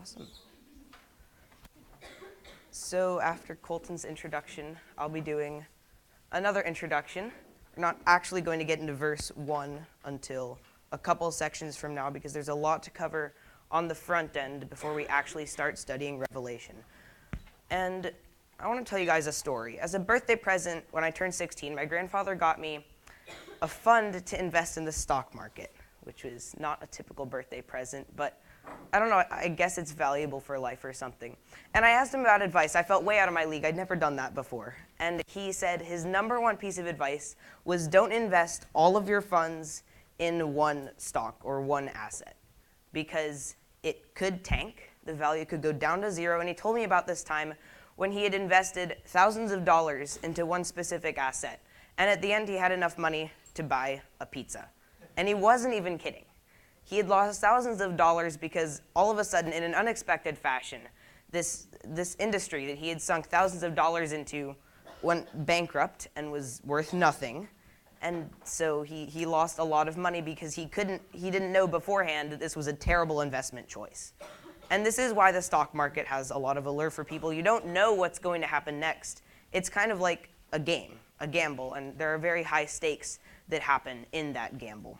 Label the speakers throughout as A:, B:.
A: Awesome. So after Colton's introduction, I'll be doing another introduction. We're not actually going to get into verse 1 until a couple sections from now because there's a lot to cover on the front end before we actually start studying Revelation. And I want to tell you guys a story. As a birthday present, when I turned 16, my grandfather got me a fund to invest in the stock market, which was not a typical birthday present, but I don't know, I guess it's valuable for life or something. And I asked him about advice. I felt way out of my league. I'd never done that before. And he said his number one piece of advice was don't invest all of your funds in one stock or one asset because it could tank. The value could go down to zero. And he told me about this time when he had invested thousands of dollars into one specific asset. And at the end, he had enough money to buy a pizza. And he wasn't even kidding. He had lost thousands of dollars because all of a sudden, in an unexpected fashion, this industry that he had sunk thousands of dollars into went bankrupt and was worth nothing. And so he lost a lot of money because he didn't know beforehand that this was a terrible investment choice. And this is why the stock market has a lot of allure for people. You don't know what's going to happen next. It's kind of like a game, a gamble, and there are very high stakes that happen in that gamble.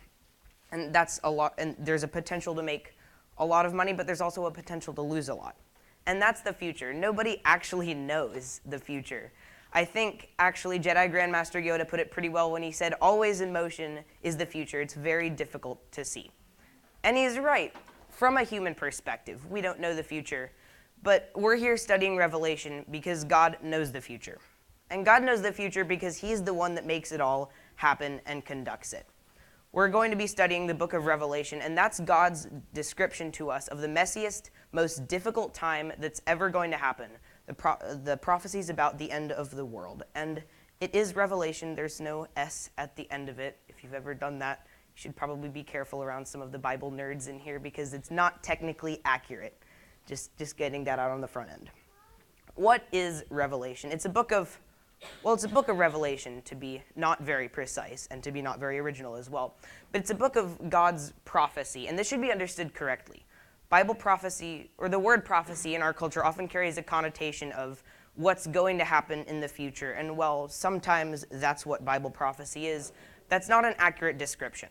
A: And that's a lot, and there's a potential to make a lot of money, but there's also a potential to lose a lot. And that's the future. Nobody actually knows the future. I think, actually, Jedi Grandmaster Yoda put it pretty well when he said, always in motion is the future. It's very difficult to see. And he's right. From a human perspective, we don't know the future. But we're here studying Revelation because God knows the future. And God knows the future because he's the one that makes it all happen and conducts it. We're going to be studying the book of Revelation, and that's God's description to us of the messiest, most difficult time that's ever going to happen, the prophecies about the end of the world. And it is Revelation. There's no S at the end of it. If you've ever done that, you should probably be careful around some of the Bible nerds in here because it's not technically accurate. Just getting that out on the front end. What is Revelation? It's a book of Revelation, to be not very precise and to be not very original as well. But it's a book of God's prophecy, and this should be understood correctly. Bible prophecy, or the word prophecy in our culture, often carries a connotation of what's going to happen in the future. And while sometimes that's what Bible prophecy is, that's not an accurate description.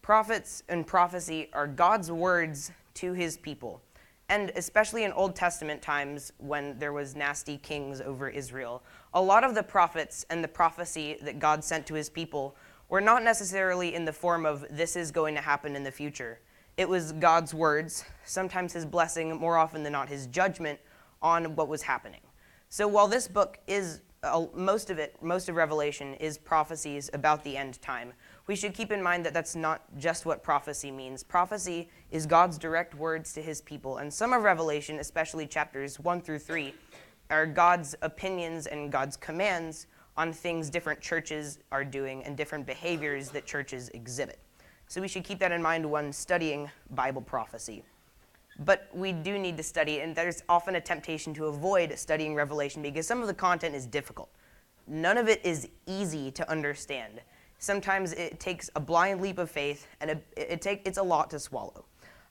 A: Prophets and prophecy are God's words to his people. And especially in Old Testament times when there was nasty kings over Israel, a lot of the prophets and the prophecy that God sent to his people were not necessarily in the form of this is going to happen in the future. It was God's words, sometimes his blessing, more often than not his judgment on what was happening. So while this book is, most of Revelation is prophecies about the end time, we should keep in mind that that's not just what prophecy means. Prophecy is God's direct words to his people, and some of Revelation, especially chapters 1 through 3, are God's opinions and God's commands on things different churches are doing and different behaviors that churches exhibit. So we should keep that in mind when studying Bible prophecy. But we do need to study it, and there's often a temptation to avoid studying Revelation because some of the content is difficult. None of it is easy to understand. Sometimes it takes a blind leap of faith, and it's a lot to swallow.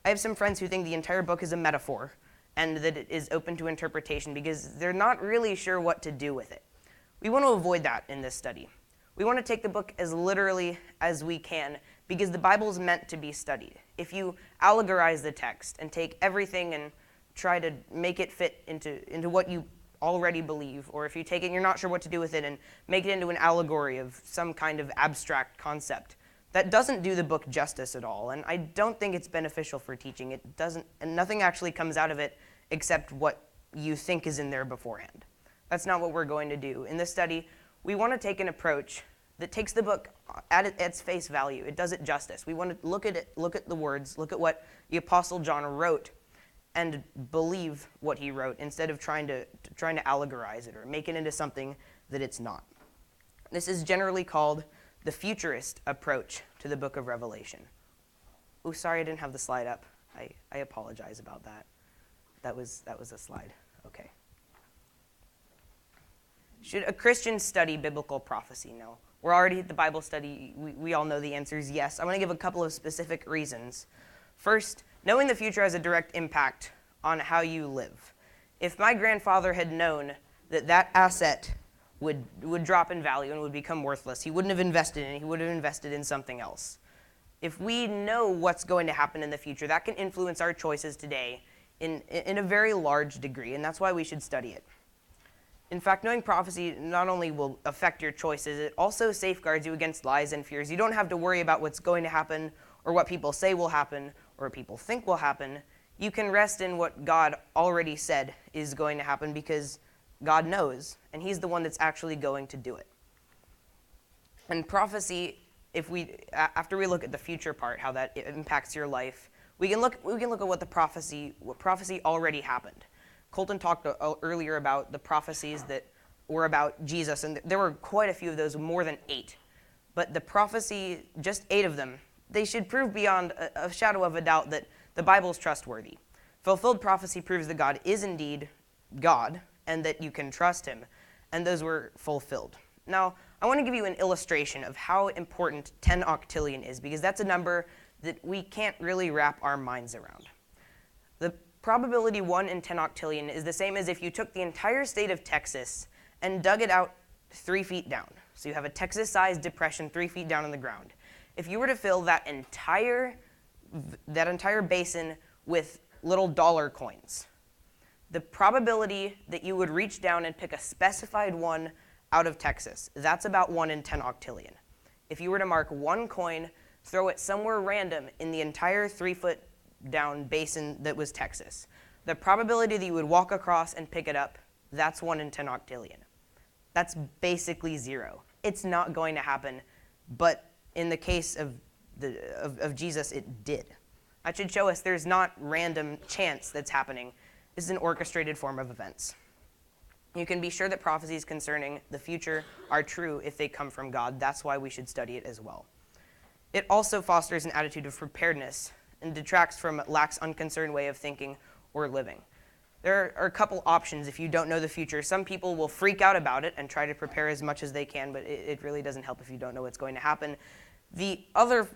A: I have some friends who think the entire book is a metaphor and that it is open to interpretation because they're not really sure what to do with it. We want to avoid that in this study. We want to take the book as literally as we can because the Bible is meant to be studied. If you allegorize the text and take everything and try to make it fit into what you already believe, or if you take it and you're not sure what to do with it and make it into an allegory of some kind of abstract concept, that doesn't do the book justice at all, and I don't think it's beneficial for teaching. It doesn't, and nothing actually comes out of it except what you think is in there beforehand. That's not what we're going to do. In this study, we want to take an approach that takes the book at its face value. It does it justice. We want to look at it, look at the words, look at what the Apostle John wrote, and believe what he wrote instead of trying to allegorize it or make it into something that it's not. This is generally called the futurist approach to the book of Revelation. Oh, sorry, I didn't have the slide up. I apologize about that. That was a slide. Okay. Should a Christian study biblical prophecy? No. We're already at the Bible study. We all know the answer is yes. I want to give a couple of specific reasons. First, knowing the future has a direct impact on how you live. If my grandfather had known that that asset would drop in value and would become worthless, he wouldn't have invested in it, he would have invested in something else. If we know what's going to happen in the future, that can influence our choices today in a very large degree, and that's why we should study it. In fact, knowing prophecy not only will affect your choices, it also safeguards you against lies and fears. You don't have to worry about what's going to happen or what people say will happen or what people think will happen. You can rest in what God already said is going to happen because God knows, and he's the one that's actually going to do it. And prophecy, after we look at the future part, how that impacts your life, we can look at what prophecy already happened. Colton talked earlier about the prophecies that were about Jesus, and there were quite a few of those, more than 8. But the prophecy, just 8 of them, they should prove beyond a shadow of a doubt that the Bible is trustworthy. Fulfilled prophecy proves that God is indeed God, and that you can trust him, and those were fulfilled. Now, I want to give you an illustration of how important 10 octillion is, because that's a number that we can't really wrap our minds around. The probability 1 in 10 octillion is the same as if you took the entire state of Texas and dug it out 3 feet down. So you have a Texas-sized depression 3 feet down in the ground. If you were to fill that entire basin with little dollar coins, the probability that you would reach down and pick a specified one out of Texas, that's about 1 in 10 octillion. If you were to mark one coin, throw it somewhere random in the entire 3-foot down basin that was Texas, the probability that you would walk across and pick it up, that's 1 in 10 octillion. That's basically 0. It's not going to happen, but in the case of Jesus, it did. That should show us there's not random chance that's happening. This is an orchestrated form of events. You can be sure that prophecies concerning the future are true if they come from God. That's why we should study it as well. It also fosters an attitude of preparedness and detracts from lax, unconcerned way of thinking or living. There are a couple options if you don't know the future. Some people will freak out about it and try to prepare as much as they can, but it really doesn't help if you don't know what's going to happen. The other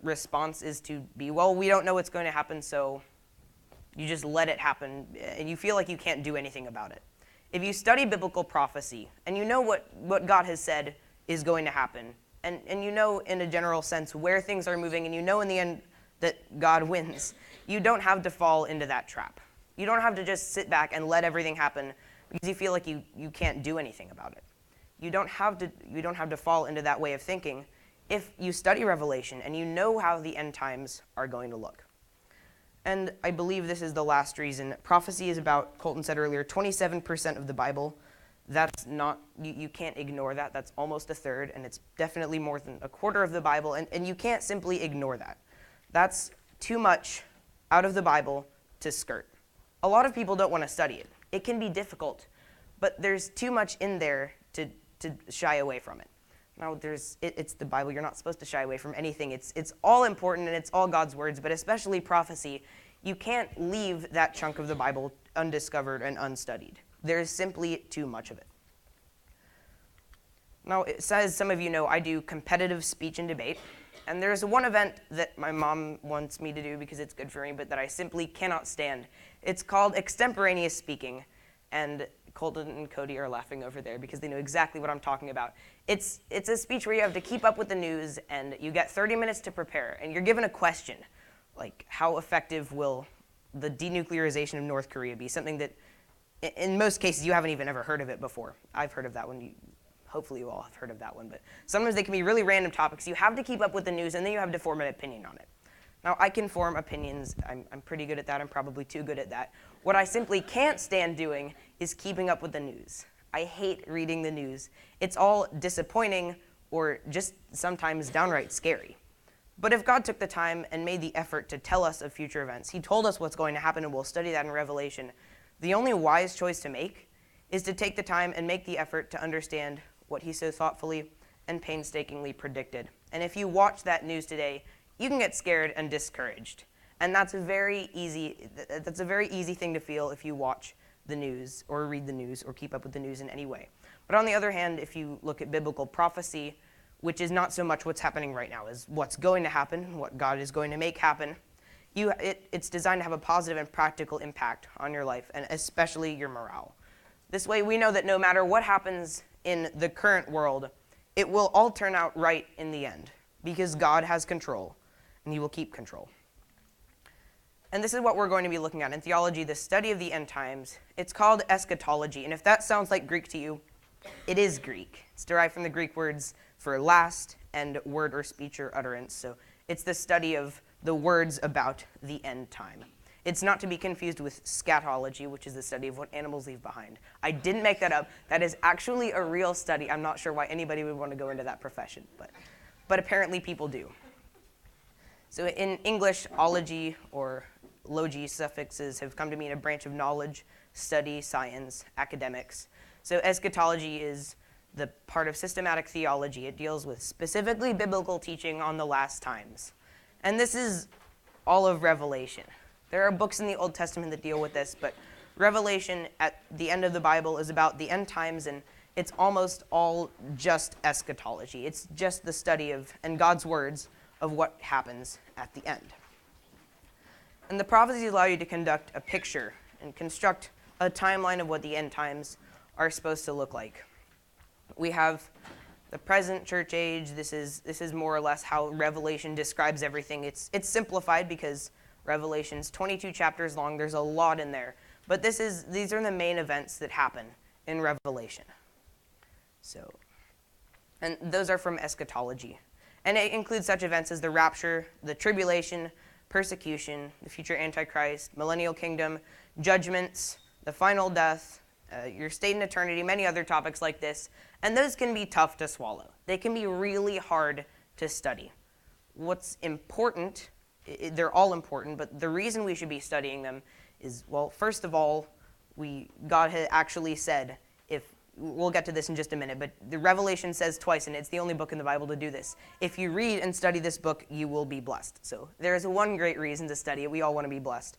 A: response is to be, well, we don't know what's going to happen, so you just let it happen, and you feel like you can't do anything about it. If you study biblical prophecy, and you know what God has said is going to happen, and you know in a general sense where things are moving, and you know in the end that God wins, you don't have to fall into that trap. You don't have to just sit back and let everything happen because you feel like you can't do anything about it. You don't have to fall into that way of thinking if you study Revelation and you know how the end times are going to look. And I believe this is the last reason. Prophecy is about, Colton said earlier, 27% of the Bible. That's not, you can't ignore that. That's almost a third, and it's definitely more than a quarter of the Bible, and you can't simply ignore that. That's too much out of the Bible to skirt. A lot of people don't want to study it. It can be difficult, but there's too much in there to shy away from it. Now, it's the Bible. You're not supposed to shy away from anything. It's all important, and it's all God's words, but especially prophecy. You can't leave that chunk of the Bible undiscovered and unstudied. There's simply too much of it. Now, as some of you know, I do competitive speech and debate, and there's one event that my mom wants me to do because it's good for me, but that I simply cannot stand. It's called extemporaneous speaking, and Colton and Cody are laughing over there because they know exactly what I'm talking about. It's a speech where you have to keep up with the news, and you get 30 minutes to prepare, and you're given a question, like how effective will the denuclearization of North Korea be? Something that, in most cases, you haven't even ever heard of it before. I've heard of that one. Hopefully you all have heard of that one, but sometimes they can be really random topics. You have to keep up with the news, and then you have to form an opinion on it. Now, I can form opinions. I'm pretty good at that. I'm probably too good at that. What I simply can't stand doing is keeping up with the news. I hate reading the news. It's all disappointing or just sometimes downright scary. But if God took the time and made the effort to tell us of future events, he told us what's going to happen, and we'll study that in Revelation, the only wise choice to make is to take the time and make the effort to understand what he so thoughtfully and painstakingly predicted. And if you watch that news today, you can get scared and discouraged. And that's a very easy thing to feel if you watch the news or read the news or keep up with the news in any way. But on the other hand, if you look at biblical prophecy, which is not so much what's happening right now as what's going to happen, what God is going to make happen, It's designed to have a positive and practical impact on your life, and especially your morale. This way, we know that no matter what happens in the current world, it will all turn out right in the end, because God has control, and he will keep control. And this is what we're going to be looking at in theology, the study of the end times. It's called eschatology, and if that sounds like Greek to you, it is Greek. It's derived from the Greek words for last and word or speech or utterance. So it's the study of the words about the end time. It's not to be confused with scatology, which is the study of what animals leave behind. I didn't make that up. That is actually a real study. I'm not sure why anybody would want to go into that profession, but apparently people do. So in English, ology or logy suffixes have come to mean a branch of knowledge, study, science, academics. So eschatology is the part of systematic theology. It deals with specifically biblical teaching on the last times. And this is all of Revelation. There are books in the Old Testament that deal with this, but Revelation at the end of the Bible is about the end times, and it's almost all just eschatology. It's just the study of, and God's words, of what happens at the end. And the prophecies allow you to conduct a picture and construct a timeline of what the end times are supposed to look like. We have the present church age. This is more or less how Revelation describes everything. It's simplified because Revelation's 22 chapters long. There's a lot in there. But these are the main events that happen in Revelation. And those are from eschatology. And it includes such events as the Rapture, the Tribulation, persecution, the future Antichrist, millennial kingdom, judgments, the final death, your state in eternity, many other topics like this. And those can be tough to swallow. They can be really hard to study. What's important, they're all important, but the reason we should be studying them is, well, first of all, God had actually said, we'll get to this in just a minute, but the Revelation says twice, and it's the only book in the Bible to do this. If you read and study this book, you will be blessed. So there is one great reason to study it. We all want to be blessed.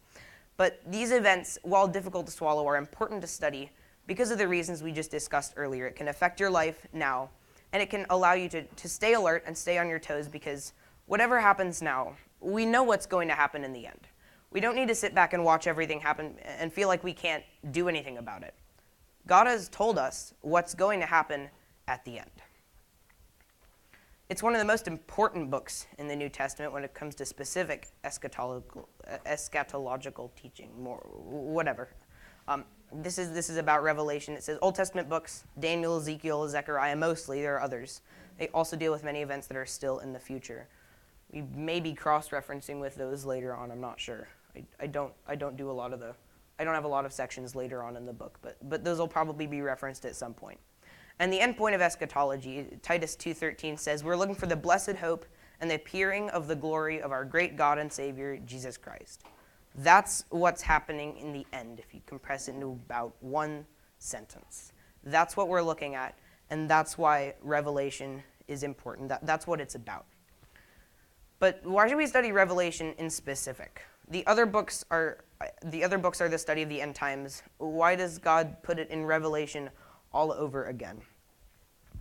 A: But these events, while difficult to swallow, are important to study because of the reasons we just discussed earlier. It can affect your life now, and it can allow you to stay alert and stay on your toes, because whatever happens now, we know what's going to happen in the end. We don't need to sit back and watch everything happen and feel like we can't do anything about it. God has told us what's going to happen at the end. It's one of the most important books in the New Testament when it comes to specific eschatological teaching, whatever. This is about Revelation. It says Old Testament books, Daniel, Ezekiel, Zechariah, mostly. There are others. They also deal with many events that are still in the future. We may be cross-referencing with those later on. I'm not sure. I don't have a lot of sections later on in the book, but those will probably be referenced at some point. And the end point of eschatology, Titus 2:13 says, we're looking for the blessed hope and the appearing of the glory of our great God and Savior, Jesus Christ. That's what's happening in the end, if you compress it into about one sentence. That's what we're looking at, and that's why Revelation is important. That's what it's about. But why should we study Revelation in specific? The other books are the study of the end times. Why does God put it in Revelation all over again?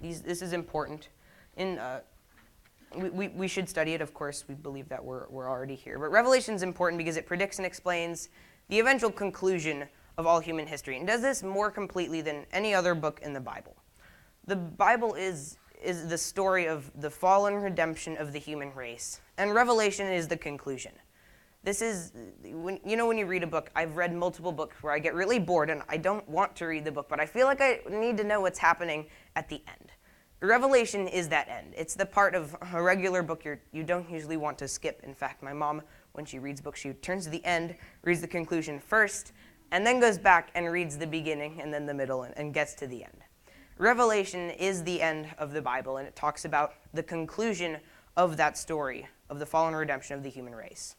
A: This is important. We should study it, of course. We believe that we're already here. But Revelation is important because it predicts and explains the eventual conclusion of all human history, and does this more completely than any other book in the Bible. The Bible is the story of the fallen redemption of the human race, and Revelation is the conclusion. This is, when you read a book, I've read multiple books where I get really bored and I don't want to read the book, but I feel like I need to know what's happening at the end. Revelation is that end. It's the part of a regular book you don't usually want to skip. In fact, my mom, when she reads books, she turns to the end, reads the conclusion first, and then goes back and reads the beginning and then the middle and gets to the end. Revelation is the end of the Bible, and it talks about the conclusion of that story of the fallen redemption of the human race.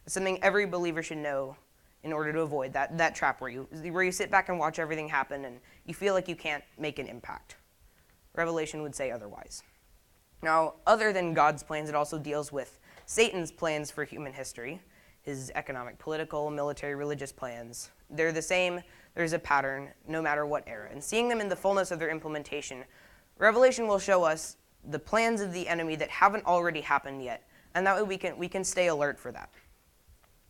A: It's something every believer should know in order to avoid that trap where you sit back and watch everything happen and you feel like you can't make an impact. Revelation would say otherwise. Now, other than God's plans, it also deals with Satan's plans for human history, his economic, political, military, religious plans. They're the same. There's a pattern, no matter what era. And seeing them in the fullness of their implementation, Revelation will show us the plans of the enemy that haven't already happened yet, and that way we can stay alert for that.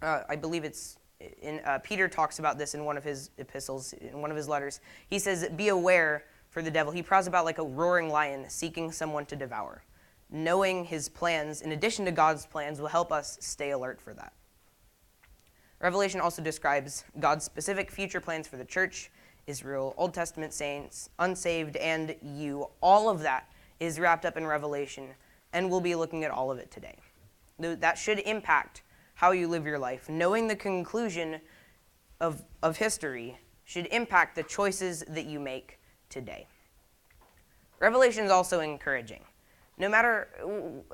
A: I believe it's in Peter talks about this in one of his epistles, in one of his letters. He says, be aware for the devil. He prowls about like a roaring lion seeking someone to devour. Knowing his plans, in addition to God's plans, will help us stay alert for that. Revelation also describes God's specific future plans for the church, Israel, Old Testament saints, unsaved, and you. All of that is wrapped up in Revelation, and we'll be looking at all of it today. That should impact how you live your life. Knowing the conclusion of history should impact the choices that you make today. Revelation is also encouraging. No matter,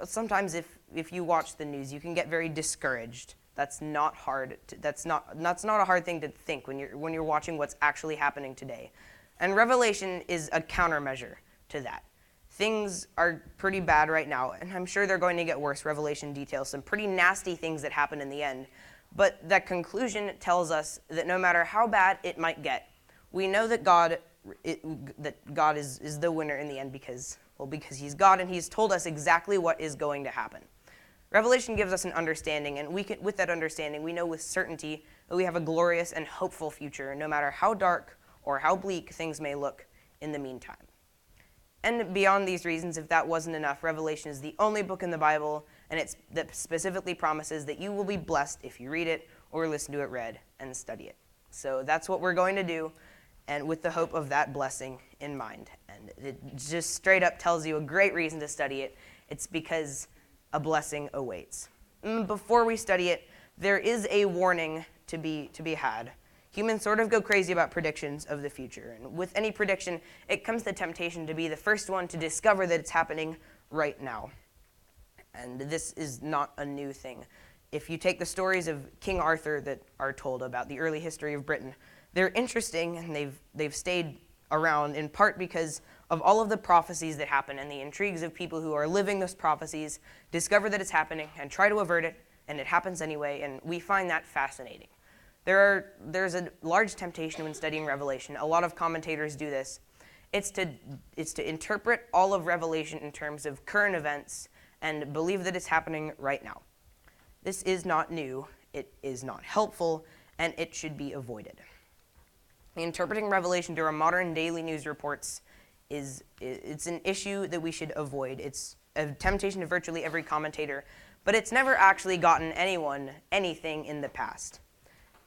A: sometimes if you watch the news, you can get very discouraged. That's not hard. That's not a hard thing to think when you're watching what's actually happening today. And Revelation is a countermeasure to that. Things are pretty bad right now, and I'm sure they're going to get worse. Revelation details some pretty nasty things that happen in the end. But that conclusion tells us that no matter how bad it might get, we know that God is the winner in the end because he's God and he's told us exactly what is going to happen. Revelation gives us an understanding, and with that understanding, we know with certainty that we have a glorious and hopeful future, no matter how dark or how bleak things may look in the meantime. And beyond these reasons, if that wasn't enough, Revelation is the only book in the Bible that specifically promises that you will be blessed if you read it or listen to it read and study it. So that's what we're going to do, and with the hope of that blessing in mind. And it just straight up tells you a great reason to study it. It's because a blessing awaits. Before we study it, there is a warning to be had. Humans sort of go crazy about predictions of the future. And with any prediction, it comes the temptation to be the first one to discover that it's happening right now. And this is not a new thing. If you take the stories of King Arthur that are told about the early history of Britain, they're interesting and they've stayed around in part because of all of the prophecies that happen and the intrigues of people who are living those prophecies, discover that it's happening and try to avert it, and it happens anyway, and we find that fascinating. There's a large temptation when studying Revelation. A lot of commentators do this. It's to interpret all of Revelation in terms of current events and believe that it's happening right now. This is not new, it is not helpful, and it should be avoided. Interpreting Revelation through our modern daily news reports it's an issue that we should avoid. It's a temptation to virtually every commentator, but it's never actually gotten anyone anything in the past.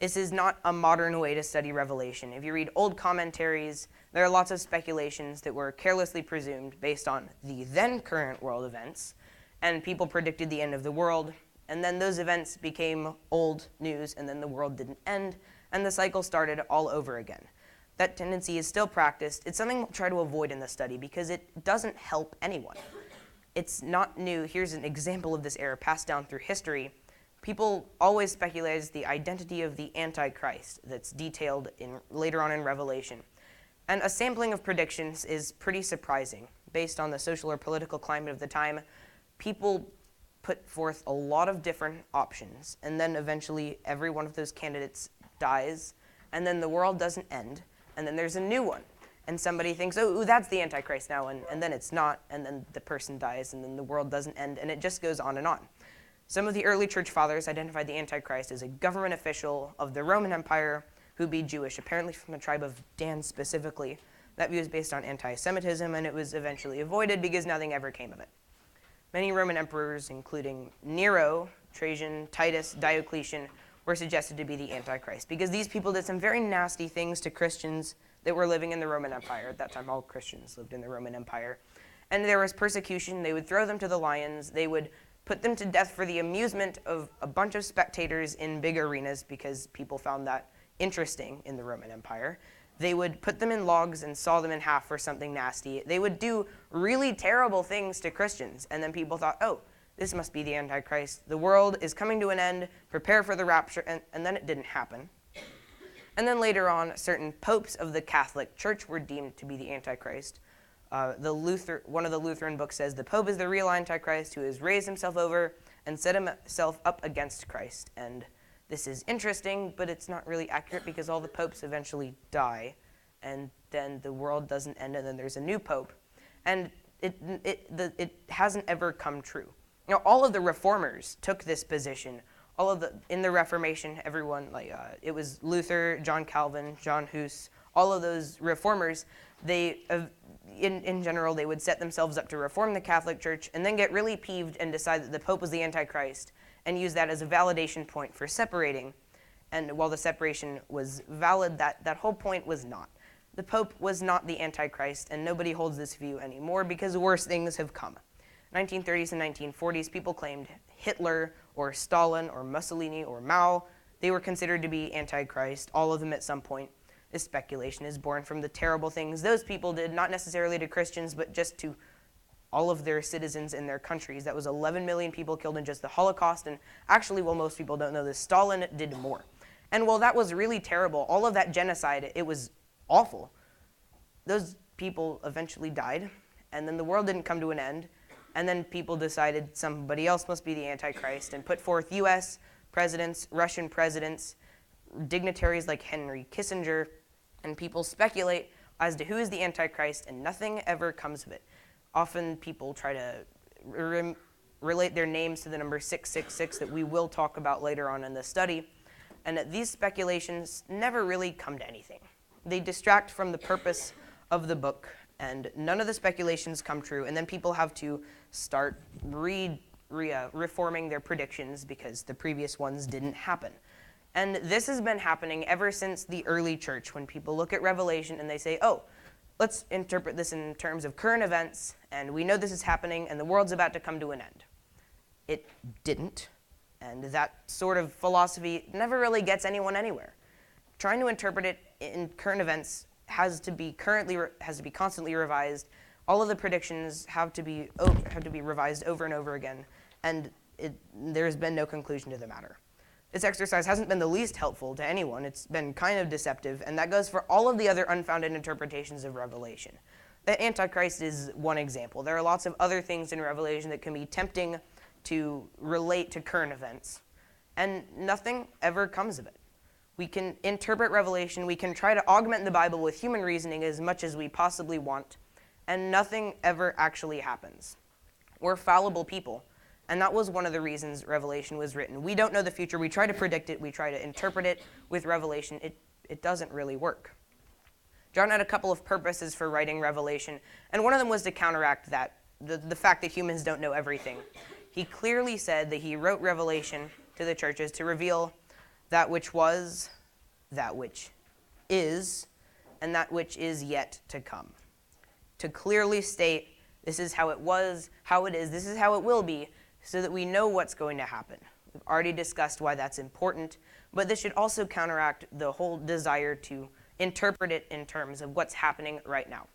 A: This is not a modern way to study Revelation. If you read old commentaries, there are lots of speculations that were carelessly presumed based on the then current world events, and people predicted the end of the world, and then those events became old news, and then the world didn't end, and the cycle started all over again. That tendency is still practiced. It's something we'll try to avoid in the study because it doesn't help anyone. It's not new. Here's an example of this error passed down through history. People always speculate as the identity of the Antichrist that's detailed later on in Revelation. And a sampling of predictions is pretty surprising. Based on the social or political climate of the time, people put forth a lot of different options, and then eventually every one of those candidates dies, and then the world doesn't end, and then there's a new one. And somebody thinks, oh, that's the Antichrist now, and then it's not, and then the person dies, and then the world doesn't end, and it just goes on and on. Some of the early church fathers identified the Antichrist as a government official of the Roman Empire who'd be Jewish, apparently from the tribe of Dan specifically. That view is based on anti-Semitism, and it was eventually avoided because nothing ever came of it. Many Roman emperors, including Nero, Trajan, Titus, Diocletian, were suggested to be the Antichrist because these people did some very nasty things to Christians that were living in the Roman Empire. At that time, all Christians lived in the Roman Empire. And there was persecution. They would throw them to the lions. They would put them to death for the amusement of a bunch of spectators in big arenas because people found that interesting in the Roman Empire. They would put them in logs and saw them in half for something nasty. They would do really terrible things to Christians. And then people thought, oh, this must be the Antichrist. The world is coming to an end. Prepare for the rapture. And then it didn't happen. And then later on, certain popes of the Catholic Church were deemed to be the Antichrist. One of the Lutheran books says the Pope is the real Antichrist who has raised himself over and set himself up against Christ. And this is interesting, but it's not really accurate because all the popes eventually die, and then the world doesn't end, and then there's a new pope. And it hasn't ever come true. You know, all of the reformers took this position in the Reformation, everyone, it was Luther, John Calvin, John Hus, all of those reformers, in general, they would set themselves up to reform the Catholic Church and then get really peeved and decide that the Pope was the Antichrist and use that as a validation point for separating. And while the separation was valid, that whole point was not. The Pope was not the Antichrist, and nobody holds this view anymore because worse things have come. 1930s and 1940s, people claimed Hitler or Stalin or Mussolini or Mao, they were considered to be Antichrist, all of them at some point. This speculation is born from the terrible things those people did, not necessarily to Christians, but just to all of their citizens in their countries. That was 11 million people killed in just the Holocaust, and actually, while most people don't know this, Stalin did more. And while that was really terrible, all of that genocide, it was awful. Those people eventually died, and then the world didn't come to an end, and then people decided somebody else must be the Antichrist and put forth US presidents, Russian presidents, dignitaries like Henry Kissinger, and people speculate as to who is the Antichrist, and nothing ever comes of it. Often people try to relate their names to the number 666 that we will talk about later on in the study, and these speculations never really come to anything. They distract from the purpose of the book, and none of the speculations come true, and then people have to start reforming their predictions because the previous ones didn't happen. And this has been happening ever since the early church, when people look at Revelation and they say, oh, let's interpret this in terms of current events, and we know this is happening, and the world's about to come to an end. It didn't, and that sort of philosophy never really gets anyone anywhere. Trying to interpret it in current events has to be constantly revised. All of the predictions have to be revised over and over again, and there's been no conclusion to the matter. This exercise hasn't been the least helpful to anyone. It's been kind of deceptive, and that goes for all of the other unfounded interpretations of Revelation. The Antichrist is one example. There are lots of other things in Revelation that can be tempting to relate to current events, and nothing ever comes of it. We can interpret Revelation, we can try to augment the Bible with human reasoning as much as we possibly want, and nothing ever actually happens. We're fallible people. And that was one of the reasons Revelation was written. We don't know the future. We try to predict it. We try to interpret it with Revelation. It doesn't really work. John had a couple of purposes for writing Revelation, and one of them was to counteract that, the fact that humans don't know everything. He clearly said that he wrote Revelation to the churches to reveal that which was, that which is, and that which is yet to come. To clearly state, this is how it was, how it is, this is how it will be, so that we know what's going to happen. We've already discussed why that's important, but this should also counteract the whole desire to interpret it in terms of what's happening right now,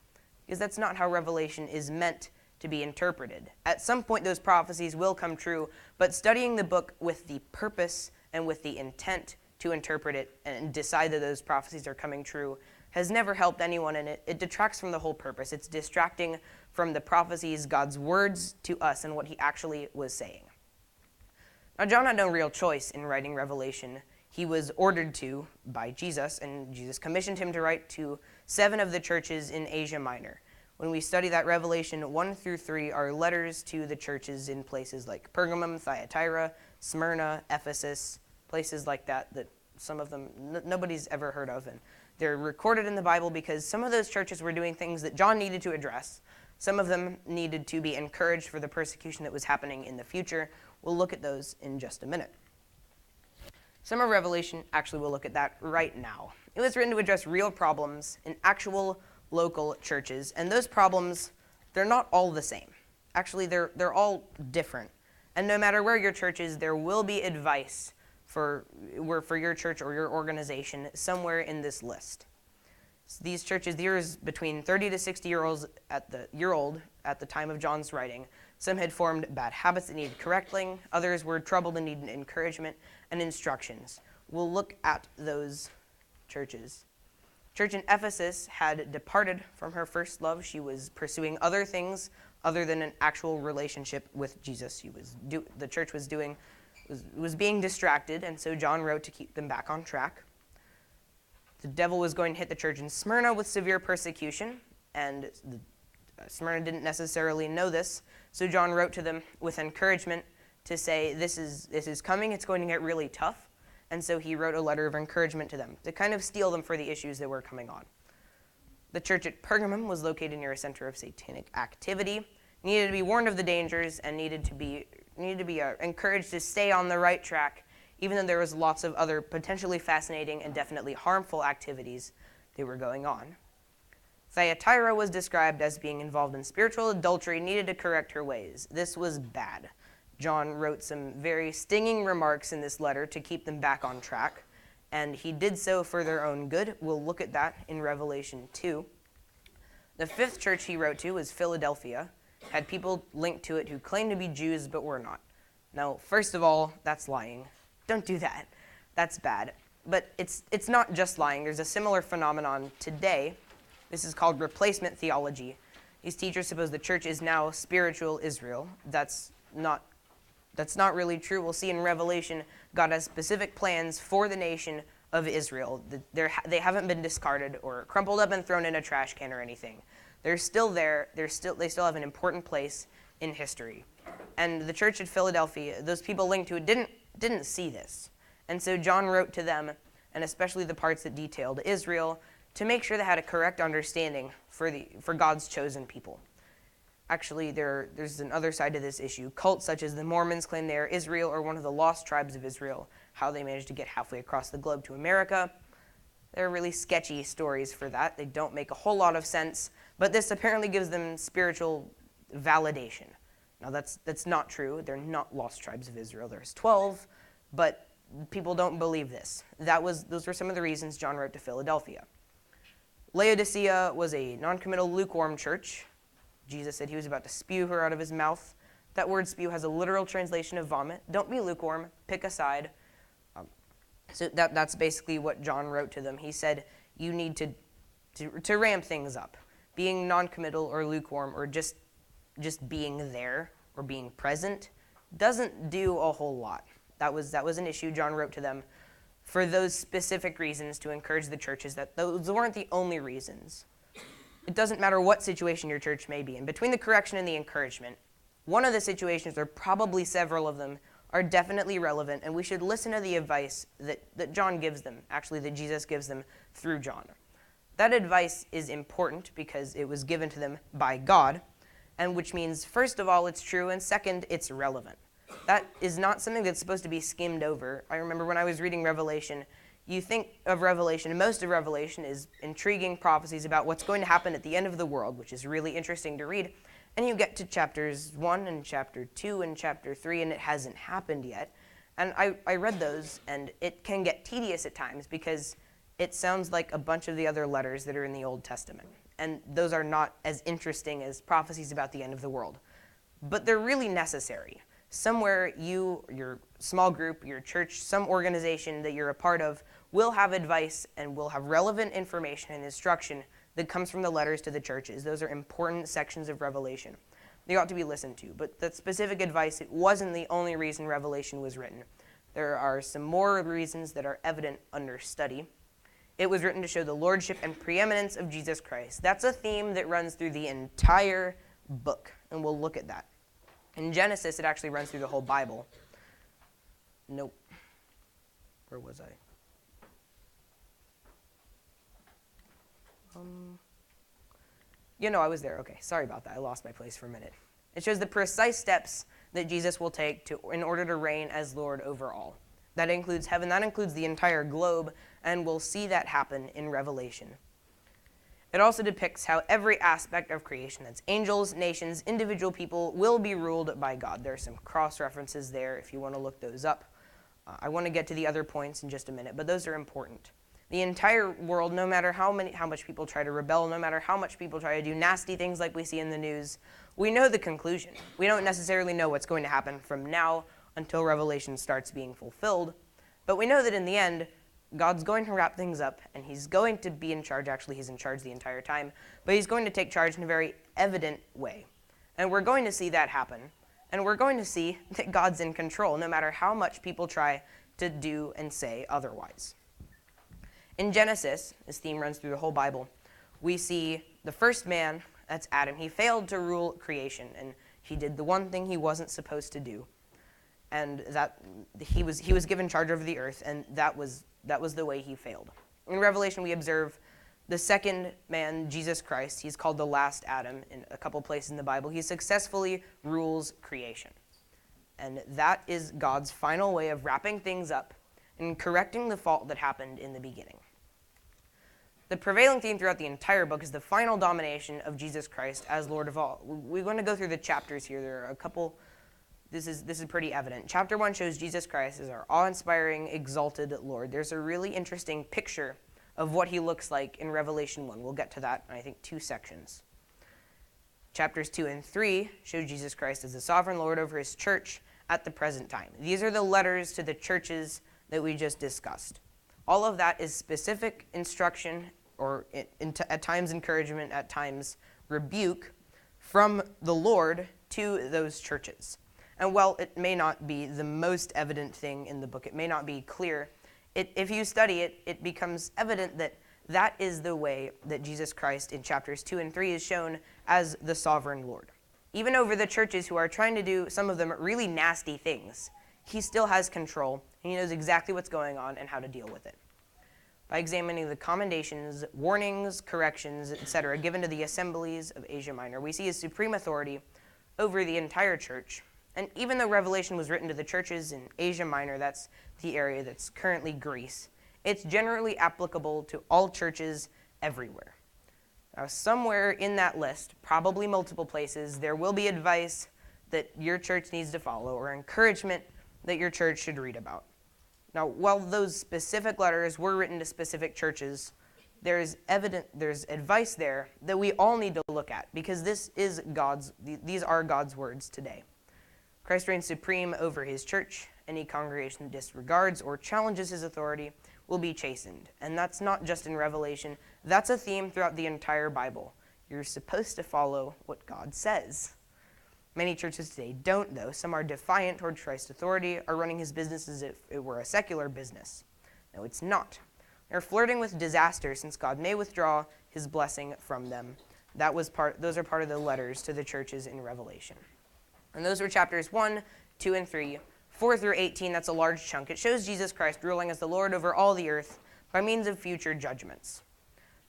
A: because that's not how Revelation is meant to be interpreted. At some point, those prophecies will come true, but studying the book with the purpose and with the intent to interpret it and decide that those prophecies are coming true has never helped anyone, and it detracts from the whole purpose. It's distracting from the prophecies, God's words to us, and what he actually was saying. Now, John had no real choice in writing Revelation. He was ordered to by Jesus, and Jesus commissioned him to write to 7 of the churches in Asia Minor. When we study that, Revelation 1 through 3 are letters to the churches in places like Pergamum, Thyatira, Smyrna, Ephesus, places like that some of them nobody's ever heard of, and they're recorded in the Bible because some of those churches were doing things that John needed to address. Some of them needed to be encouraged for the persecution that was happening in the future. We'll look at those in just a minute. Some of Revelation, actually we'll look at that right now. It was written to address real problems in actual local churches, and those problems, they're not all the same. Actually, they're all different. And no matter where your church is, there will be advice for your church or your organization somewhere in this list. So these churches, there's between 30 to 60 year old at the time of John's writing. Some had formed bad habits that needed correcting. Others were troubled and needed encouragement and instructions. We'll look at those churches. Church in Ephesus had departed from her first love. She was pursuing other things other than an actual relationship with Jesus. The church was being distracted, and so John wrote to keep them back on track. The devil was going to hit the church in Smyrna with severe persecution, and Smyrna didn't necessarily know this, so John wrote to them with encouragement to say this is coming, it's going to get really tough. And so he wrote a letter of encouragement to them to kind of steel them for the issues that were coming on. The church at Pergamum was located near a center of satanic activity, needed to be warned of the dangers, and needed to be encouraged to stay on the right track, even though there was lots of other potentially fascinating and definitely harmful activities that were going on. Thyatira was described as being involved in spiritual adultery, needed to correct her ways. This was bad. John wrote some very stinging remarks in this letter to keep them back on track, and he did so for their own good. We'll look at that in Revelation 2. The fifth church he wrote to was Philadelphia, had people linked to it who claimed to be Jews but were not. Now, first of all, that's lying. Don't do that. That's bad. But it's not just lying. There's a similar phenomenon today. This is called replacement theology. These teachers suppose the church is now spiritual Israel. That's not really true. We'll see in Revelation, God has specific plans for the nation of Israel. They haven't been discarded or crumpled up and thrown in a trash can or anything. They're still there. They still have an important place in history. And the church at Philadelphia, those people linked to it didn't see this. And so John wrote to them, and especially the parts that detailed Israel, to make sure they had a correct understanding for God's chosen people. Actually, there's another side to this issue. Cults such as the Mormons claim they are Israel or one of the lost tribes of Israel, how they managed to get halfway across the globe to America. There are really sketchy stories for that. They don't make a whole lot of sense, but this apparently gives them spiritual validation. Now, that's not true. They're not lost tribes of Israel. There's 12, but people don't believe this. Those were some of the reasons John wrote to Philadelphia. Laodicea was a non-committal, lukewarm church. Jesus said he was about to spew her out of his mouth. That word spew has a literal translation of vomit. Don't be lukewarm. Pick a side. So that's basically what John wrote to them. He said you need to ramp things up. Being non-committal or lukewarm or just being there or being present doesn't do a whole lot. That was an issue John wrote to them for those specific reasons to encourage the churches that those weren't the only reasons. It doesn't matter what situation your church may be in. Between the correction and the encouragement, one of the situations, or probably several of them, are definitely relevant, and we should listen to the advice that John gives them, actually that Jesus gives them through John. That advice is important because it was given to them by God, and which means, first of all, it's true, and second, it's relevant. That is not something that's supposed to be skimmed over. I remember when I was reading Revelation, you think of Revelation, and most of Revelation is intriguing prophecies about what's going to happen at the end of the world, which is really interesting to read. And you get to chapters 1 and chapter 2 and chapter 3, and it hasn't happened yet. And I read those, and it can get tedious at times because it sounds like a bunch of the other letters that are in the Old Testament. And those are not as interesting as prophecies about the end of the world. But they're really necessary. Somewhere you, your small group, your church, some organization that you're a part of will have advice and will have relevant information and instruction that comes from the letters to the churches. Those are important sections of Revelation. They ought to be listened to. But that specific advice, it wasn't the only reason Revelation was written. There are some more reasons that are evident under study. It was written to show the lordship and preeminence of Jesus Christ. That's a theme that runs through the entire book, and we'll look at that. In Genesis, it actually runs through the whole Bible. Nope. Where was I? I was there. Okay, sorry about that. I lost my place for a minute. It shows the precise steps that Jesus will take in order to reign as Lord over all. That includes heaven. That includes the entire globe, and we'll see that happen in Revelation. It also depicts how every aspect of creation, that's angels, nations, individual people, will be ruled by God. There are some cross-references there if you want to look those up. I want to get to the other points in just a minute, but those are important. The entire world, no matter how much people try to rebel, no matter how much people try to do nasty things like we see in the news, we know the conclusion. We don't necessarily know what's going to happen from now until Revelation starts being fulfilled, but we know that in the end, God's going to wrap things up, and he's going to be in charge. Actually, he's in charge the entire time, but he's going to take charge in a very evident way. And we're going to see that happen, and we're going to see that God's in control, no matter how much people try to do and say otherwise. In Genesis, this theme runs through the whole Bible, we see the first man, that's Adam. He failed to rule creation, and he did the one thing he wasn't supposed to do. and that he was given charge over the earth, and that was the way he failed. In Revelation, we observe the second man, Jesus Christ. He's called the last Adam in a couple places in the Bible. He successfully rules creation. And that is God's final way of wrapping things up and correcting the fault that happened in the beginning. The prevailing theme throughout the entire book is the final domination of Jesus Christ as Lord of all. We're going to go through the chapters here. There are a couple. This is pretty evident. Chapter 1 shows Jesus Christ as our awe-inspiring, exalted Lord. There's a really interesting picture of what he looks like in Revelation 1. We'll get to that in, I think, 2 sections. Chapters 2 and 3 show Jesus Christ as the sovereign Lord over his church at the present time. These are the letters to the churches that we just discussed. All of that is specific instruction, or at times encouragement, at times rebuke, from the Lord to those churches. And while it may not be the most evident thing in the book, it may not be clear, if you study it, it becomes evident that that is the way that Jesus Christ in chapters 2 and 3 is shown as the sovereign Lord. Even over the churches who are trying to do, some of them, really nasty things, he still has control, and he knows exactly what's going on and how to deal with it. By examining the commendations, warnings, corrections, etc., given to the assemblies of Asia Minor, we see his supreme authority over the entire church. And even though Revelation was written to the churches in Asia Minor, that's the area that's currently Greece, it's generally applicable to all churches everywhere. Now, somewhere in that list, probably multiple places, there will be advice that your church needs to follow or encouragement that your church should read about. Now, while those specific letters were written to specific churches, there's advice there that we all need to look at, because these are God's words today. Christ reigns supreme over his church. Any congregation that disregards or challenges his authority will be chastened. And that's not just in Revelation. That's a theme throughout the entire Bible. You're supposed to follow what God says. Many churches today don't, though. Some are defiant toward Christ's authority, are running his business as if it were a secular business. No, it's not. They're flirting with disaster, since God may withdraw his blessing from them. Those are part of the letters to the churches in Revelation. And those were chapters 1, 2, and 3. 4 through 18, that's a large chunk. It shows Jesus Christ ruling as the Lord over all the earth by means of future judgments.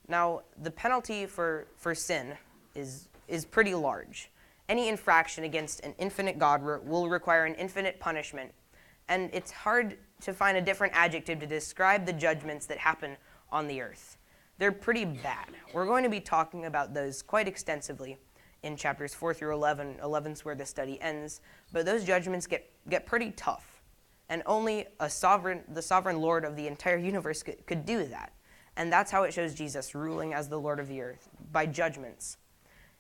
A: Now, the penalty for sin is pretty large. Any infraction against an infinite God will require an infinite punishment, and it's hard to find a different adjective to describe the judgments that happen on the earth. They're pretty bad. We're going to be talking about those quite extensively in chapters 4 through 11. 11's where the study ends, but those judgments get pretty tough, and only the sovereign Lord of the entire universe could do that. And that's how it shows Jesus ruling as the Lord of the earth, by judgments.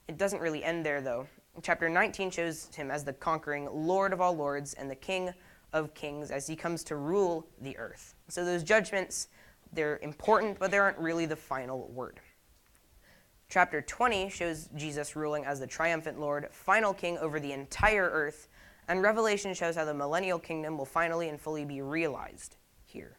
A: It doesn't really end there, though. Chapter 19 shows him as the conquering Lord of all lords and the King of kings as he comes to rule the earth. So those judgments, they're important, but they aren't really the final word. Chapter 20 shows Jesus ruling as the triumphant Lord, final king over the entire earth, and Revelation shows how the millennial kingdom will finally and fully be realized here.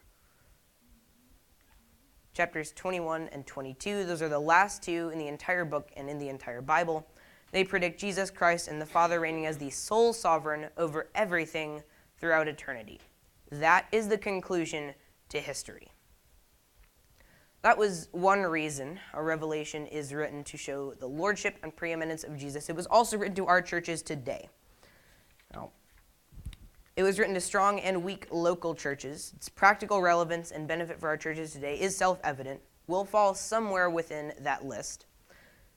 A: Chapters 21 and 22, those are the last two in the entire book and in the entire Bible. They predict Jesus Christ and the Father reigning as the sole sovereign over everything throughout eternity. That is the conclusion to history. That was one reason a Revelation is written, to show the lordship and preeminence of Jesus. It was also written to our churches today. Now, it was written to strong and weak local churches. Its practical relevance and benefit for our churches today is self-evident. We'll fall somewhere within that list,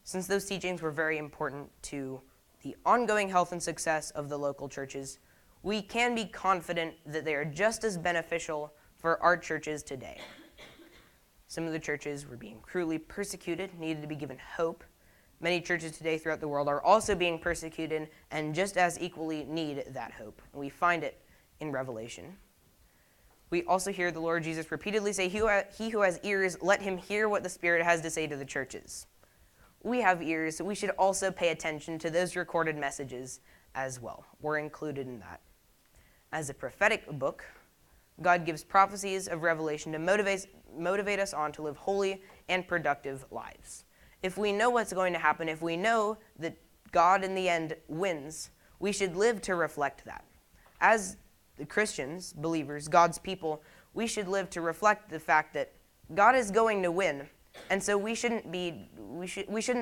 A: since those teachings were very important to the ongoing health and success of the local churches. We can be confident that they are just as beneficial for our churches today. Some of the churches were being cruelly persecuted, needed to be given hope. Many churches today throughout the world are also being persecuted and just as equally need that hope. And we find it in Revelation. We also hear the Lord Jesus repeatedly say, "He who has ears, let him hear what the Spirit has to say to the churches." We have ears, so we should also pay attention to those recorded messages as well. We're included in that. As a prophetic book, God gives prophecies of Revelation to motivate us on to live holy and productive lives. If we know what's going to happen, if we know that God in the end wins, we should live to reflect that. As the Christians, believers, God's people, we should live to reflect the fact that God is going to win. And so we shouldn't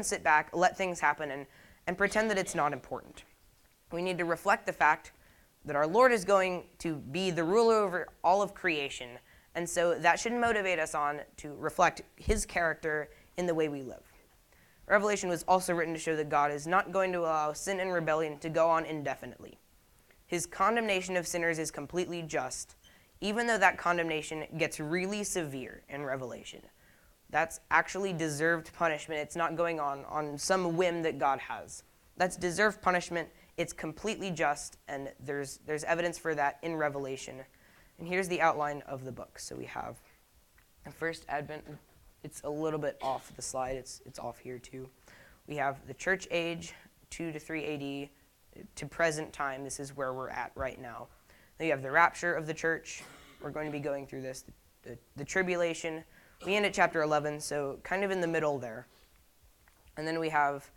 A: sit back, let things happen, and pretend that it's not important. We need to reflect the fact that our Lord is going to be the ruler over all of creation. And so that should motivate us on to reflect his character in the way we live. Revelation was also written to show that God is not going to allow sin and rebellion to go on indefinitely. His condemnation of sinners is completely just, even though that condemnation gets really severe in Revelation. That's actually deserved punishment. It's not going on some whim that God has. That's deserved punishment. It's completely just, and there's evidence for that in Revelation. And here's the outline of the book. So we have the first Advent. It's a little bit off the slide. It's off here too. We have the church age, 2 to 3 AD, to present time. This is where we're at right now. Then you have the rapture of the church. We're going to be going through this. The tribulation. We end at chapter 11, so kind of in the middle there. And then we have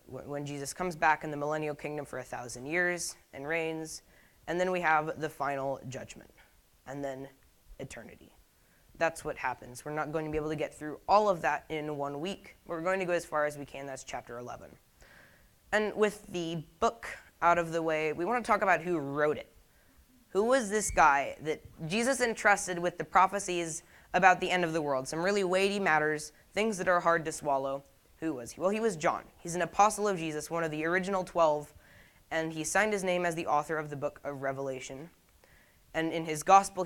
A: when Jesus comes back in the millennial kingdom for 1,000 years and reigns. And then we have the final judgment, and then eternity. That's what happens. We're not going to be able to get through all of that in 1 week. We're going to go as far as we can. That's chapter 11. And with the book out of the way, we want to talk about who wrote it. Who was this guy that Jesus entrusted with the prophecies about the end of the world? Some really weighty matters, things that are hard to swallow. Who was he? Well, he was John. He's an apostle of Jesus, one of the original 12, and he signed his name as the author of the book of Revelation. And in his gospel,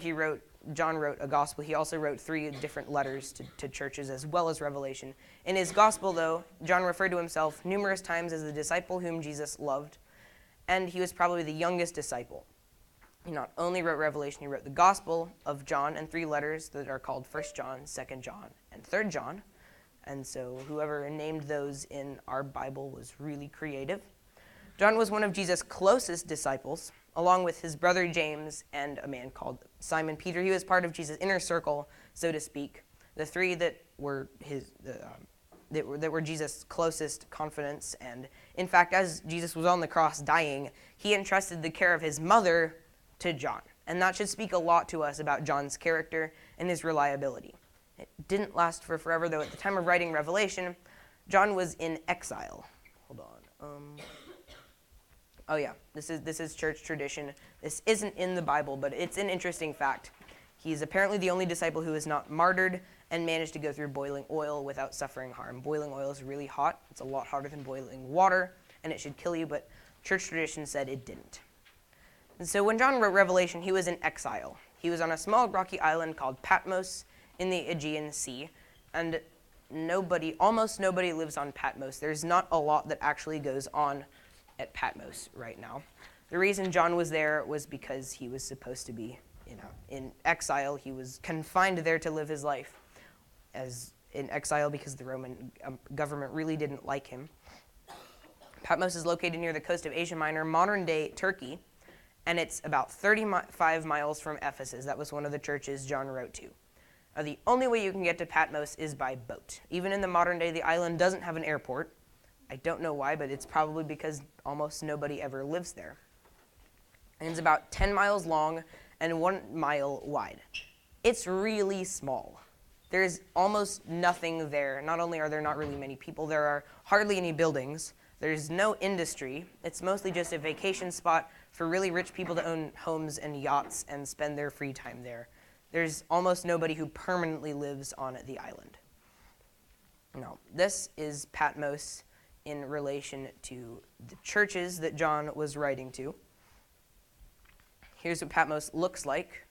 A: John wrote a gospel. He also wrote 3 different letters to churches as well as Revelation. In his gospel, though, John referred to himself numerous times as the disciple whom Jesus loved, and he was probably the youngest disciple. He not only wrote Revelation, he wrote the Gospel of John and 3 letters that are called 1 John, 2 John, and 3 John. And so whoever named those in our Bible was really creative. John was one of Jesus' closest disciples, along with his brother James and a man called Simon Peter. He was part of Jesus' inner circle, so to speak. The 3 that were that were Jesus' closest confidants. And in fact, as Jesus was on the cross dying, he entrusted the care of his mother to John. And that should speak a lot to us about John's character and his reliability. It didn't last for forever, though. At the time of writing Revelation, John was in exile. Hold on. Oh yeah, this is church tradition. This isn't in the Bible, but it's an interesting fact. He's apparently the only disciple who is not martyred and managed to go through boiling oil without suffering harm. Boiling oil is really hot. It's a lot hotter than boiling water, and it should kill you, but church tradition said it didn't. And so when John wrote Revelation, he was in exile. He was on a small rocky island called Patmos in the Aegean Sea, and almost nobody lives on Patmos. There's not a lot that actually goes on at Patmos right now. The reason John was there was because he was supposed to be, in exile. He was confined there to live his life as in exile because the Roman government really didn't like him. Patmos is located near the coast of Asia Minor, modern-day Turkey, and it's about 35 miles from Ephesus. That was one of the churches John wrote to. The only way you can get to Patmos is by boat. Even in the modern day, the island doesn't have an airport. I don't know why, but it's probably because almost nobody ever lives there. And it's about 10 miles long and 1 mile wide. It's really small. There's almost nothing there. Not only are there not really many people, there are hardly any buildings. There's no industry. It's mostly just a vacation spot for really rich people to own homes and yachts and spend their free time there. There's almost nobody who permanently lives on the island. Now, this is Patmos in relation to the churches that John was writing to. Here's what Patmos looks like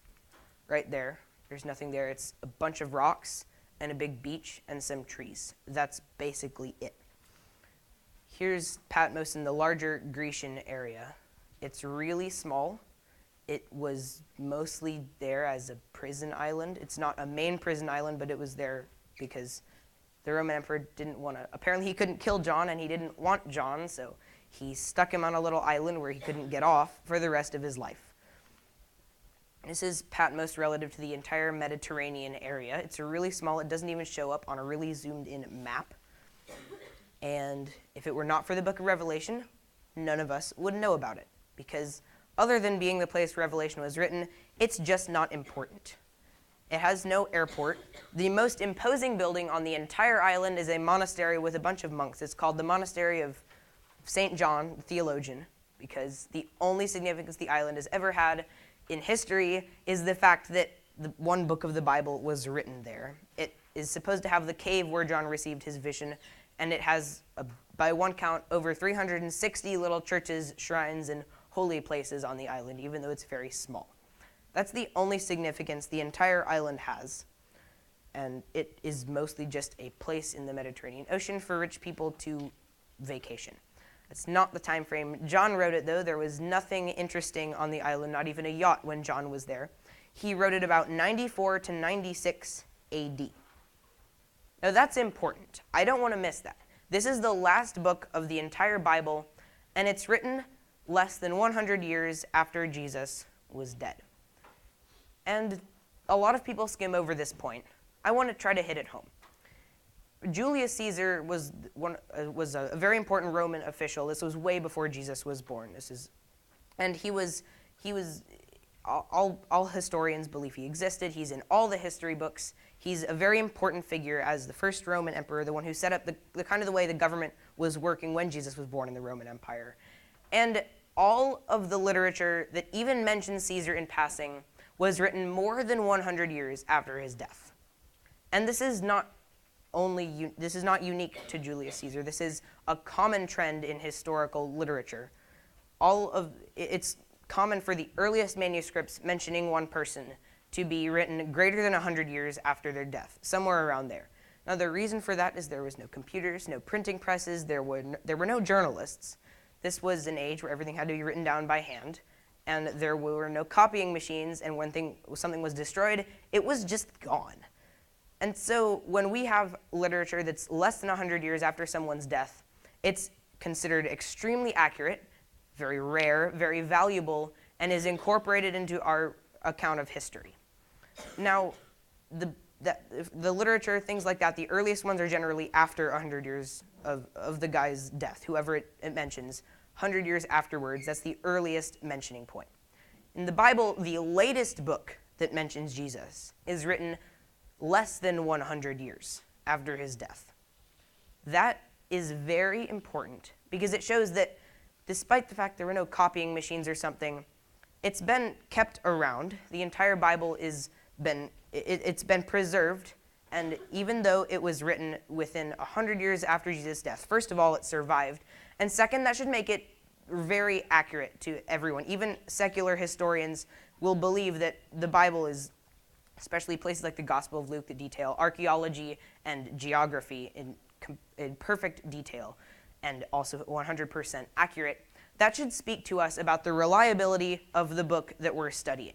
A: right there. There's nothing there. It's a bunch of rocks and a big beach and some trees. That's basically it. Here's Patmos in the larger Grecian area. It's really small. It was mostly there as a prison island. It's not a main prison island, but it was there because the Roman emperor didn't want to. Apparently, he couldn't kill John, and he didn't want John, so he stuck him on a little island where he couldn't get off for the rest of his life. This is Patmos relative to the entire Mediterranean area. It's really small. It doesn't even show up on a really zoomed-in map. And if it were not for the book of Revelation, none of us would know about it, because other than being the place Revelation was written, it's just not important. It has no airport. The most imposing building on the entire island is a monastery with a bunch of monks. It's called the Monastery of St. John, the theologian, because the only significance the island has ever had in history is the fact that the one book of the Bible was written there. It is supposed to have the cave where John received his vision, and it has, by one count, over 360 little churches, shrines, and holy places on the island, even though it's very small. That's the only significance the entire island has, and it is mostly just a place in the Mediterranean Ocean for rich people to vacation. That's not the time frame John wrote it, though. There was nothing interesting on the island, not even a yacht when John was there. He wrote it about 94 to 96 AD. Now that's important. I don't want to miss that. This is the last book of the entire Bible, and it's written less than 100 years after Jesus was dead. And a lot of people skim over this point. I want to try to hit it home. Julius Caesar was a very important Roman official. This was way before Jesus was born. All historians believe he existed. He's in all the history books. He's a very important figure as the first Roman emperor, the one who set up the kind of the way the government was working when Jesus was born in the Roman Empire. And all of the literature that even mentions Caesar in passing was written more than 100 years after his death. And this is not unique to Julius Caesar. This is a common trend in historical literature. It's common for the earliest manuscripts mentioning one person to be written greater than 100 years after their death, somewhere around there. Now, the reason for that is there was no computers, no printing presses, there were no journalists. This was an age where everything had to be written down by hand, and there were no copying machines, and when something was destroyed, it was just gone. And so when we have literature that's less than 100 years after someone's death, it's considered extremely accurate, very rare, very valuable, and is incorporated into our account of history. Now, the literature, things like that, the earliest ones are generally after 100 years of the guy's death, whoever it mentions. 100 years afterwards, that's the earliest mentioning point. In the Bible, the latest book that mentions Jesus is written less than 100 years after his death. That is very important because it shows that despite the fact there were no copying machines or something, it's been kept around. The entire Bible it's been preserved, and even though it was written within 100 years after Jesus' death, first of all, it survived, and second, that should make it very accurate to everyone. Even secular historians will believe that the Bible is, especially places like the Gospel of Luke that detail archaeology and geography in perfect detail and also 100% accurate. That should speak to us about the reliability of the book that we're studying.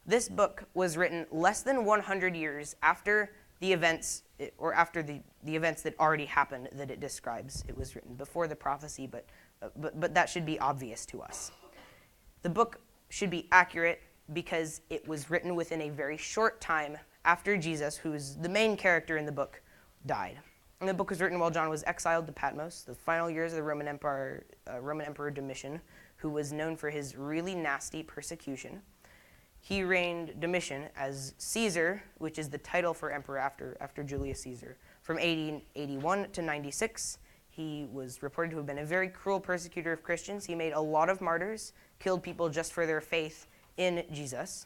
A: This book was written less than 100 years after the events, or after the events that already happened that it describes. It was written before the prophecy, but that should be obvious to us. The book should be accurate because it was written within a very short time after Jesus, who's the main character in the book, died. And the book was written while John was exiled to Patmos, the final years of the Roman Emperor Domitian, who was known for his really nasty persecution. He reigned Domitian as Caesar, which is the title for emperor after Julius Caesar, from 81 to 96. He was reported to have been a very cruel persecutor of Christians. He made a lot of martyrs, killed people just for their faith in Jesus.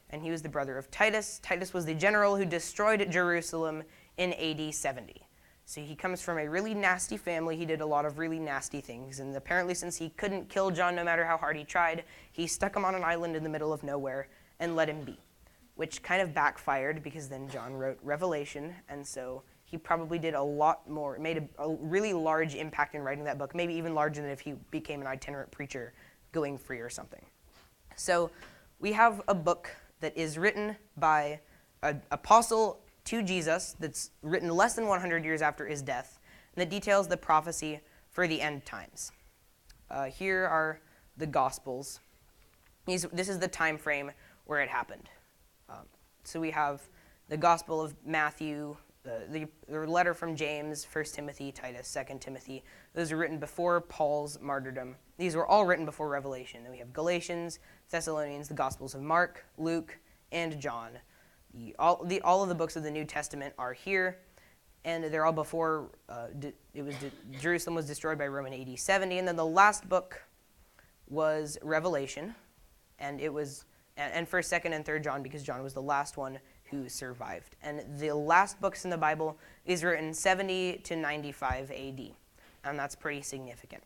A: And he was the brother of Titus. Titus was the general who destroyed Jerusalem in AD 70. So he comes from a really nasty family. He did a lot of really nasty things. And apparently, since he couldn't kill John no matter how hard he tried, he stuck him on an island in the middle of nowhere and let him be, which kind of backfired because then John wrote Revelation. And so he probably did a lot more, made a really large impact in writing that book, maybe even larger than if he became an itinerant preacher going free or something. So we have a book that is written by an apostle to Jesus that's written less than 100 years after his death, and that details the prophecy for the end times. Here are the Gospels. This is the time frame where it happened. So we have the Gospel of Matthew, the letter from James, 1 Timothy, Titus, 2 Timothy. Those are written before Paul's martyrdom. These were all written before Revelation. Then we have Galatians, Thessalonians, the Gospels of Mark, Luke, and John. All of the books of the New Testament are here, and they're all before Jerusalem was destroyed by Rome in AD 70. And then the last book was Revelation, and it was and 1st, 2nd, and 3rd John, because John was the last one who survived. And the last books in the Bible is written 70 to 95 AD, and that's pretty significant.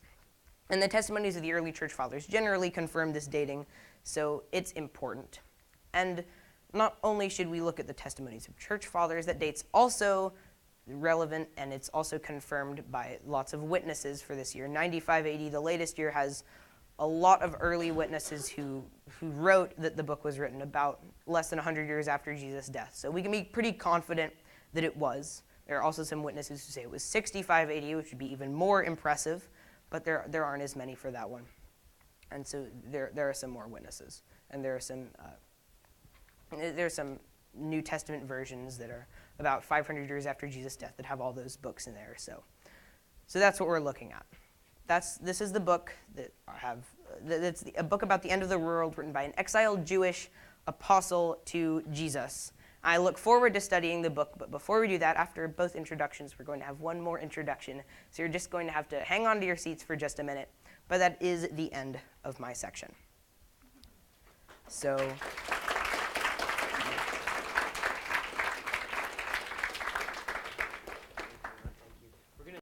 A: And the testimonies of the early church fathers generally confirm this dating, so it's important. And not only should we look at the testimonies of church fathers, that date's also relevant, and it's also confirmed by lots of witnesses for this year. 95 AD, the latest year, has a lot of early witnesses who wrote that the book was written about less than 100 years after Jesus' death. So we can be pretty confident that it was. There are also some witnesses who say it was 65 AD, which would be even more impressive, but there aren't as many for that one. And so there are some more witnesses. And there are some New Testament versions that are about 500 years after Jesus' death that have all those books in there. So that's what we're looking at. This is the book that's a book about the end of the world, written by an exiled Jewish apostle to Jesus. I look forward to studying the book, but before we do that, after both introductions, we're going to have one more introduction. So you're just going to have to hang on to your seats for just a minute, but that is the end of my section. So